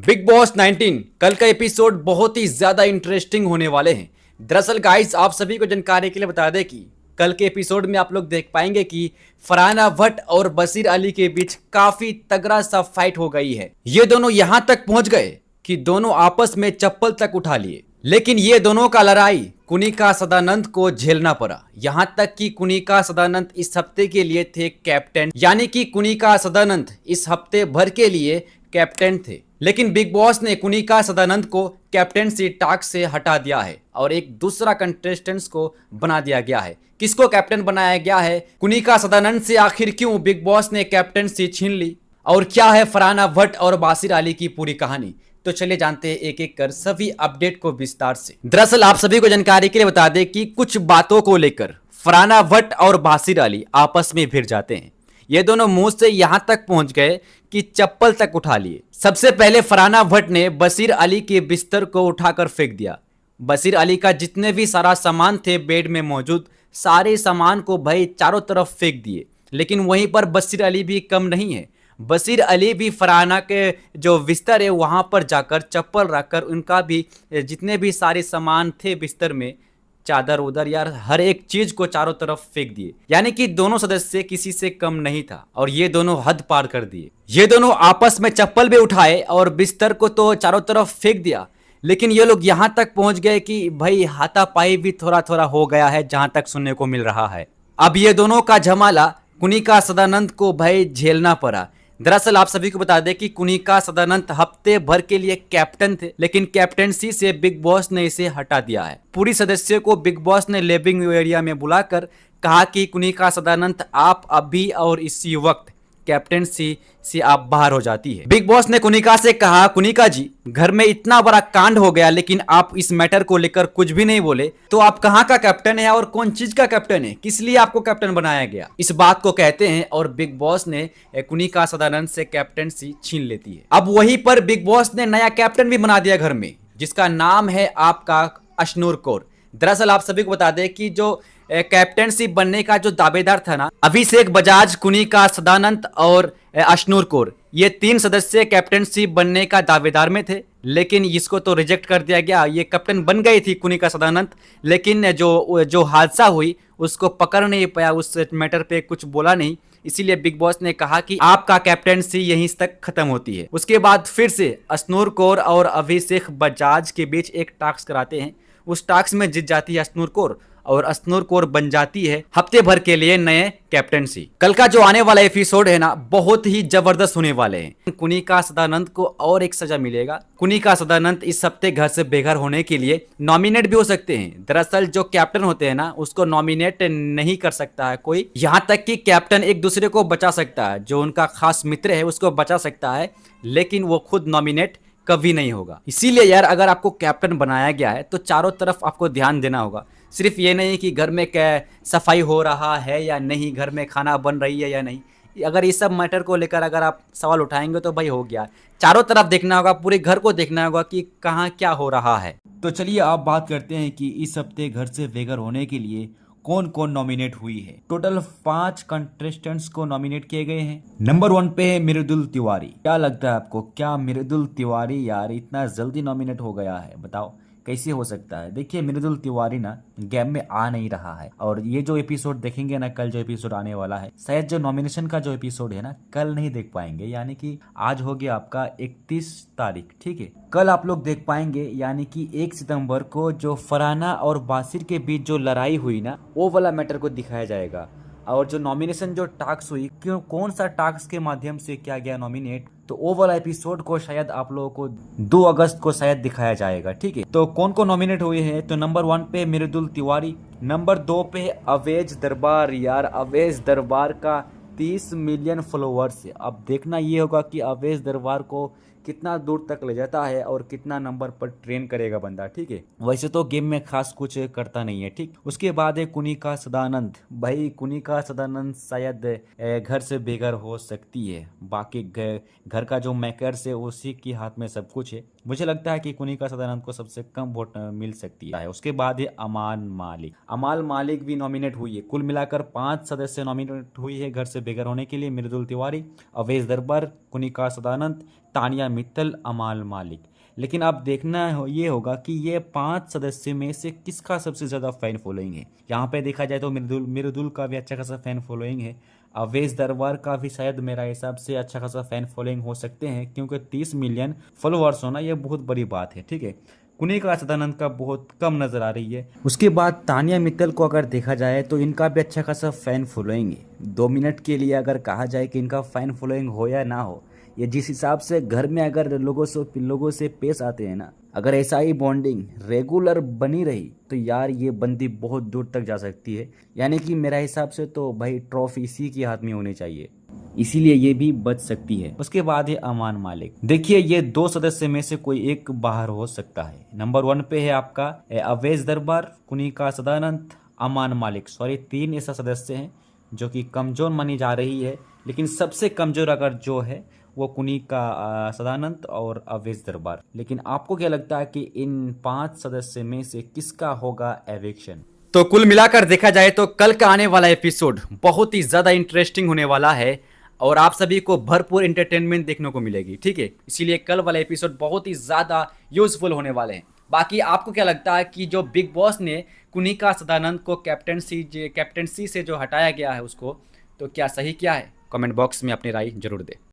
Big boss 19 कल का episode बहुत ही ज्यादा इंटरेस्टिंग होने वाले हैं। दरअसल गाइस आप सभी को जानकारी के लिए बता दें कि कल के एपिसोड में आप लोग देख पाएंगे कि फरहाना भट्ट और बशीर अली के बीच काफी तगड़ा सा फाइट हो गई है। ये दोनों यहां तक पहुंच गए कि दोनों आपस में चप्पल तक उठा लिए, लेकिन ये दोनों का लड़ाई कुनिका सदानंद को झेलना पड़ा। यहां तक कि कुनिका सदानंद इस हफ्ते के लिए थे कैप्टन, यानी कि कुनिका सदानंद इस हफ्ते भर के लिए कैप्टन थे। लेकिन बिग बॉस ने कुनिका सदानंद को कैप्टनसी टास्क से हटा दिया है और एक दूसरा कंटेस्टेंट्स को बना दिया गया है। किसको कैप्टन बनाया गया है, कुनिका सदानंद से आखिर क्यों बिग बॉस ने कैप्टनसी छीन ली, और क्या है फरहाना भट्ट और बशीर अली की पूरी कहानी, तो चलिए जानते हैं एक एक कर सभी अपडेट को विस्तार से। दरअसल आप सभी को जानकारी के लिए बता दें कि कुछ बातों को लेकर फरहाना भट्ट और बशीर अली आपस में भिड़ जाते हैं। ये दोनों मुंह से यहां तक पहुंच गए कि चप्पल तक उठा लिए। सबसे पहले फरहाना भट्ट ने बशीर अली के बिस्तर को उठाकर फेंक दिया। बशीर अली का जितने भी सारा सामान थे बेड में मौजूद, सारे सामान को भाई चारों तरफ फेंक दिए। लेकिन वहीं पर बशीर अली भी कम नहीं है। बशीर अली भी फरहाना के जो बिस्तर है वहां पर जाकर चप्पल रखकर उनका भी जितने भी सारे सामान थे बिस्तर में, चादर उधर यार हर एक चीज को चारों तरफ फेंक दिए। यानी कि दोनों सदस्य किसी से कम नहीं था और ये दोनों हद पार कर दिए। ये दोनों आपस में चप्पल भी उठाए और बिस्तर को तो चारों तरफ फेंक दिया, लेकिन ये लोग यहां तक पहुंच गए कि भाई हाथापाई भी थोड़ा थोड़ा हो गया है, जहां तक सुनने को मिल रहा है। अब ये दोनों का झमेला कुनिका सदानंद को भाई झेलना पड़ा। दरअसल आप सभी को बता दें कि कुनिका सदानंद हफ्ते भर के लिए कैप्टन थे, लेकिन कैप्टनसी से बिग बॉस ने इसे हटा दिया है। पूरी सदस्यों को बिग बॉस ने लिविंग एरिया में बुलाकर कहा कि कुनिका सदानंद आप अभी और इसी वक्त कैप्टनसी से आप बाहर हो जाती है। बिग बॉस ने कुनिका से कहा, कुनिका जी घर में इतना बड़ा कांड हो गया लेकिन आप इस मैटर को लेकर कुछ भी नहीं बोले, तो आप कहाँ का कैप्टन है और कौन चीज का कैप्टन है, किस लिए आपको कैप्टन बनाया गया, इस बात को कहते हैं। और बिग बॉस ने कुनिका सदानंद से कैप्टनसी छीन लेती है। अब वहीं पर बिग बॉस ने नया कैप्टन भी बना दिया घर में, जिसका नाम है आपका अशनूर कौर। दरअसल आप सभी को बता दें कि जो कैप्टनसी बनने का जो दावेदार था ना, अभिषेक बजाज, कुनिका सदानंद और अशनूर कौर, ये तीन सदस्य कैप्टनसी बनने का दावेदार में थे, लेकिन इसको तो रिजेक्ट कर दिया गया। ये कैप्टन बन गई थी कुनिका सदानंद, लेकिन जो हादसा हुई उसको पकड़ नहीं पाया, उस मैटर पे कुछ बोला नहीं, इसीलिए बिग बॉस ने कहा कि आपका कैप्टनसी यहीं तक खत्म होती है। उसके बाद फिर से अशनूर कौर और अभिषेक बजाज के बीच एक टास्क कराते हैं। उस टास्क में जीत जाती है अशनूर कौर और अशनूर कौर बन जाती है हफ्ते भर के लिए नए कैप्टनसी। कल का जो आने वाला एपिसोड है ना, बहुत ही जबरदस्त होने वाले हैं। कुनिका सदानंद को और एक सजा मिलेगा। कुनिका सदानंद इस हफ्ते घर से बेघर होने के लिए नॉमिनेट भी हो सकते हैं। दरअसल जो कैप्टन होते हैं ना, उसको नॉमिनेट नहीं कर सकता है कोई, यहाँ तक कि कैप्टन एक दूसरे को बचा सकता है, जो उनका खास मित्र है उसको बचा सकता है, लेकिन वो खुद नॉमिनेट कभी नहीं होगा। इसीलिए यार अगर आपको कैप्टन बनाया गया है तो चारों तरफ आपको ध्यान देना होगा। सिर्फ ये नहीं कि घर में क्या सफाई हो रहा है या नहीं, घर में खाना बन रही है या नहीं, अगर इस सब मैटर को लेकर अगर आप सवाल उठाएंगे तो भाई हो गया। चारों तरफ देखना होगा, पूरे घर को देखना होगा कि कहाँ क्या हो रहा है। तो चलिए आप बात करते हैं कि इस हफ्ते घर से बेघर होने के लिए कौन कौन नॉमिनेट हुई है। टोटल 5 कंटेस्टेंट्स को नॉमिनेट किए गए हैं। नंबर 1 पे है मृदुल तिवारी। क्या लगता है आपको, क्या मृदुल तिवारी यार इतना जल्दी नॉमिनेट हो गया है, बताओ कैसे हो सकता है। देखिए मृदुल तिवारी ना गेम में आ नहीं रहा है, और ये जो एपिसोड देखेंगे ना, कल जो एपिसोड आने वाला है, शायद जो नॉमिनेशन का जो एपिसोड है ना कल नहीं देख पाएंगे। यानी कि आज हो गया आपका 31 तारीख, ठीक है, कल आप लोग देख पाएंगे। यानी कि 1 सितंबर को जो फरहाना और बशीर के बीच जो लड़ाई हुई ना, वो वाला मैटर को दिखाया जाएगा। और जो नॉमिनेशन जो टास्क हुई, क्यों कौन सा टास्क के माध्यम से क्या गया नॉमिनेट, तो वो वाला एपिसोड को शायद आप लोगों को 2 अगस्त को शायद दिखाया जाएगा, ठीक है। तो कौन कौन नॉमिनेट हुए हैं, तो नंबर 1 पे मृदुल तिवारी, नंबर 2 पे अवैज दरबार। यार अवैज दरबार का 30 मिलियन फॉलोअर्स है। अब देखना ये होगा कि अवैज दरबार को कितना दूर तक ले जाता है और कितना नंबर पर ट्रेन करेगा बंदा, ठीक है। वैसे तो गेम में खास कुछ करता नहीं है, ठीक। उसके बाद है कुनिका सदानंद। भाई कुनिका सदानंद शायद घर से बेघर हो सकती है, बाकी घर का जो मेकर्स है उसी के हाथ में सब कुछ है। मुझे लगता है कि कुनिका सदानंद को सबसे कम वोट मिल सकती है। उसके बाद है अमान मालिक। अमाल मालिक भी नॉमिनेट हुई है। कुल मिलाकर 5 सदस्य नॉमिनेट हुई है घर से बेघर होने के लिए। मृदुल तिवारी, अवैज दरबार, कुनिका सदानंद, तानिया मित्तल, अमाल मालिक। लेकिन अब देखना ये होगा कि ये 5 सदस्य में से किसका सबसे ज़्यादा फ़ैन फॉलोइंग है। यहाँ पे देखा जाए तो मिर्दुल का भी अच्छा खासा फ़ैन फॉलोइंग है। अवेश दरबार का भी शायद मेरा हिसाब से अच्छा खासा फ़ैन फॉलोइंग हो सकते हैं, क्योंकि 30 मिलियन फॉलोअर्स होना ये बहुत बड़ी बात है, ठीक है। कुनिका सदानंद का बहुत कम नज़र आ रही है। उसके बाद तानिया मित्तल को अगर देखा जाए तो इनका भी अच्छा खासा फ़ैन फॉलोइंग है। 2 मिनट के लिए अगर कहा जाए कि इनका फ़ैन फॉलोइंग हो या ना हो, ये जिस हिसाब से घर में अगर लोगों से पेश आते हैं ना, अगर ऐसा ही बॉन्डिंग रेगुलर बनी रही तो यार ये बंदी बहुत दूर तक जा सकती है। यानी कि मेरा हिसाब से तो भाई ट्रॉफी इसी के हाथ में होनी चाहिए, इसीलिए ये भी बच सकती है। उसके बाद है अमान मालिक। देखिए ये 2 सदस्य में से कोई एक बाहर हो सकता है। नंबर 1 पे है आपका अवेश दरबार, कुनिका सदानंद, अमान मालिक। सॉरी 3 ऐसा सदस्य हैं जो कि कमज़ोर मानी जा रही है, लेकिन सबसे कमज़ोर अगर जो है वो कुनिका सदानंद और अवेश दरबार। लेकिन आपको क्या लगता है कि इन 5 सदस्य में से किसका होगा एविक्शन? तो कुल मिलाकर देखा जाए तो कल का आने वाला एपिसोड बहुत ही ज़्यादा इंटरेस्टिंग होने वाला है और आप सभी को भरपूर एंटरटेनमेंट देखने को मिलेगी, ठीक है। इसीलिए कल वाला एपिसोड बहुत ही ज़्यादा यूजफुल होने वाले हैं। बाकी आपको क्या लगता है कि जो बिग बॉस ने कुनिका सदानंद को कैप्टनसी से जो हटाया गया है उसको, तो क्या सही किया है? कमेंट बॉक्स में अपनी राय जरूर दें।